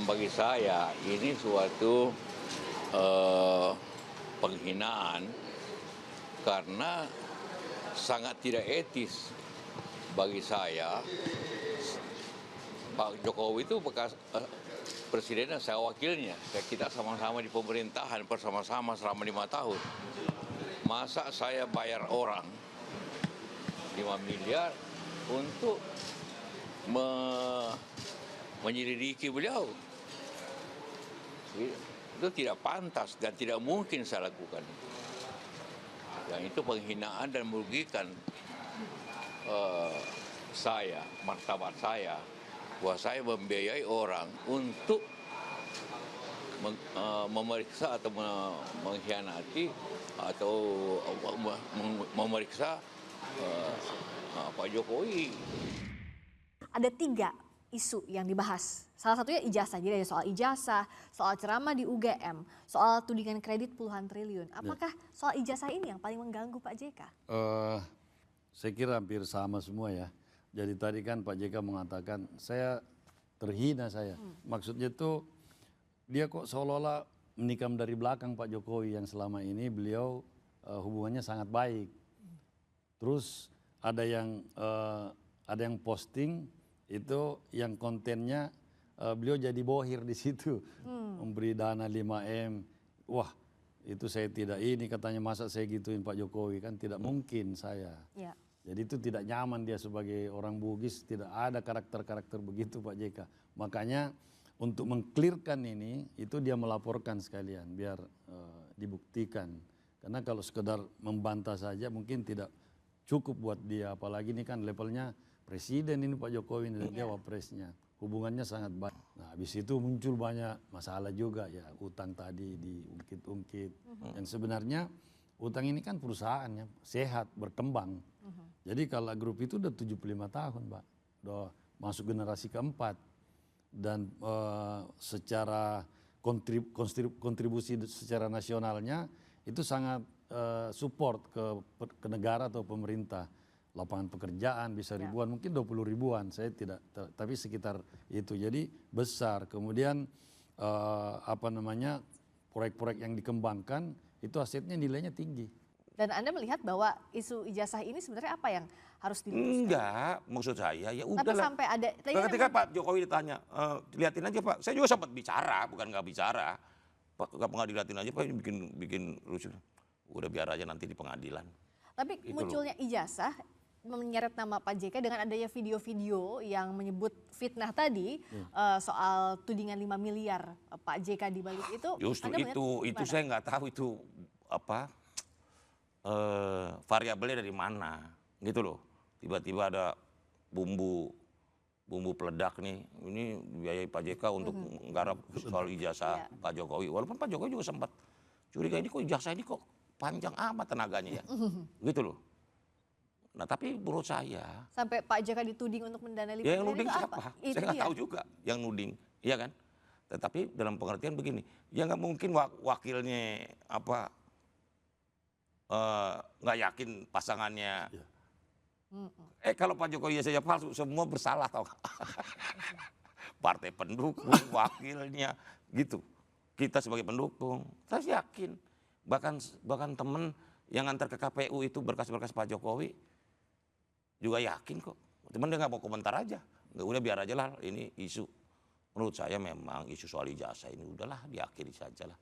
bagi saya ini suatu eh, penghinaan karena sangat tidak etis bagi saya. Pak Jokowi itu bekas presiden dan saya wakilnya. Kita sama-sama di pemerintahan bersama-sama selama 5 tahun. Masa saya bayar orang 5 miliar untuk menyelidiki beliau? Itu tidak pantas dan tidak mungkin saya lakukan. Yang itu penghinaan dan merugikan saya, martabat saya, bahwa saya membiayai orang untuk memeriksa atau mengkhianati atau memeriksa Pak Jokowi. Ada 3 isu yang dibahas. Salah satunya ijazah. Jadi ada soal ijazah, soal ceramah di UGM, soal tudingan kredit puluhan triliun. Apakah soal ijazah ini yang paling mengganggu Pak JK? Saya kira hampir sama semua ya. Jadi tadi kan Pak JK mengatakan saya terhina saya. Maksudnya itu dia kok seolah-olah menikam dari belakang Pak Jokowi yang selama ini beliau hubungannya sangat baik. Terus ada yang posting itu yang kontennya beliau jadi bohir di situ, memberi dana 5M. Wah, itu saya tidak ini katanya, masa saya gituin Pak Jokowi, kan tidak mungkin saya. Ya. Jadi itu tidak nyaman dia sebagai orang Bugis, tidak ada karakter-karakter begitu Pak JK. Makanya untuk mengklirkan ini, itu dia melaporkan sekalian biar dibuktikan. Karena kalau sekedar membantah saja mungkin tidak cukup buat dia, apalagi ini kan levelnya presiden ini Pak Jokowi dan dia wapresnya. Hubungannya sangat baik. Nah, habis itu muncul banyak masalah juga ya, utang tadi diungkit-ungkit. Yang sebenarnya utang ini kan perusahaannya sehat, berkembang. Jadi kalau grup itu udah 75 tahun, Pak. Udah masuk generasi keempat. Dan secara kontribusi secara nasionalnya itu sangat support ke negara atau pemerintah. Lapangan pekerjaan bisa ribuan, mungkin 20 ribuan, saya tidak, tapi sekitar itu. Jadi besar. Kemudian proyek-proyek yang dikembangkan itu asetnya nilainya tinggi. Dan Anda melihat bahwa isu ijazah ini sebenarnya apa yang harus diluruskan? Enggak, maksud saya ya udah Tapi lah. sampai ada. Ketika Pak Jokowi ditanya, liatin aja Pak, saya juga sempat bicara, bukan nggak bicara. Pak, nggak diliatin aja Pak, ini bikin lucu. Udah biar aja nanti di pengadilan. Tapi Gitu munculnya ijazah menyeret nama Pak JK dengan adanya video-video yang menyebut fitnah tadi soal tudingan 5 miliar Pak JK di balik itu. Justru Anda itu saya nggak tahu itu apa variabelnya dari mana, gitu loh. Tiba-tiba ada bumbu peledak nih, ini biayai Pak JK untuk menggarap soal ijazah Pak Jokowi. Walaupun Pak Jokowi juga sempat curiga, ini kok ijazah ini kok panjang amat tenaganya ya, gitu loh. Nah tapi menurut saya sampai Pak JK dituding untuk mendanai 5 ya yang miliar nuding itu siapa? apa? Saya nggak tahu juga yang nuding, iya kan? Tetapi dalam pengertian begini, ya nggak mungkin wakilnya nggak yakin pasangannya. Kalau Pak Jokowi saja palsu, semua bersalah tau. Partai pendukung, wakilnya, gitu. Kita sebagai pendukung, saya yakin. Bahkan temen yang antar ke KPU itu berkas-berkas Pak Jokowi juga yakin kok. Cuman dia nggak mau komentar aja. Nggak, udah biar aja lah ini isu. Menurut saya memang isu soal ijazah ini udahlah diakhiri saja lah.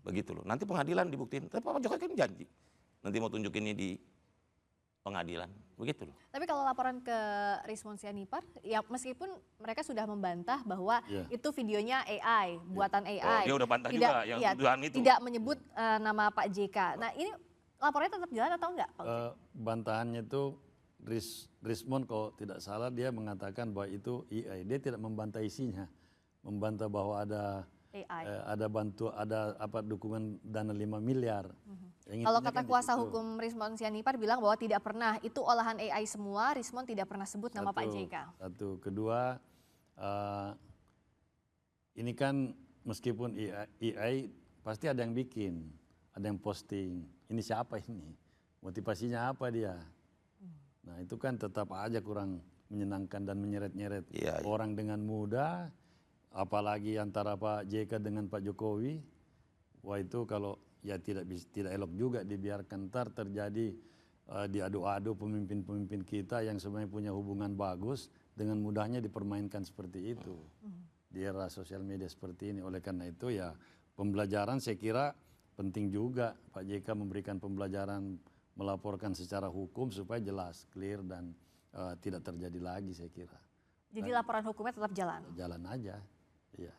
Begitu loh. Nanti pengadilan dibuktiin. Tapi Pak Jokowi kan janji. Nanti mau tunjukin ini di pengadilan. Begitu loh. Tapi kalau laporan ke Rismon Sianipar, ya meskipun mereka sudah membantah bahwa itu videonya AI, buatan AI. Dia udah bantah juga yang tuduhan itu. Tidak menyebut nama Pak JK. Nah ini laporannya tetap jalan atau enggak? Bantahannya itu Rismon kalau tidak salah dia mengatakan bahwa itu AI. Dia tidak membantah isinya, membantah bahwa ada dukungan dana 5 miliar. Kalau kata kuasa hukum Rismon Sianipar bilang bahwa tidak pernah, itu olahan AI semua, Rismon tidak pernah sebut nama Pak JK. Satu, kedua, ini kan meskipun AI pasti ada yang bikin, ada yang posting. Ini siapa ini? Motivasinya apa dia? Nah itu kan tetap aja kurang menyenangkan dan menyeret-nyeret orang dengan mudah. apalagi antara Pak JK dengan Pak Jokowi, wah itu kalau ya tidak elok juga dibiarkan ntar terjadi diadu-adu pemimpin-pemimpin kita yang sebenarnya punya hubungan bagus dengan mudahnya dipermainkan seperti itu di era sosial media seperti ini. Oleh karena itu ya pembelajaran saya kira penting juga Pak JK memberikan pembelajaran, melaporkan secara hukum supaya jelas, clear dan tidak terjadi lagi saya kira. Jadi laporan hukumnya tetap jalan? Jalan aja, iya.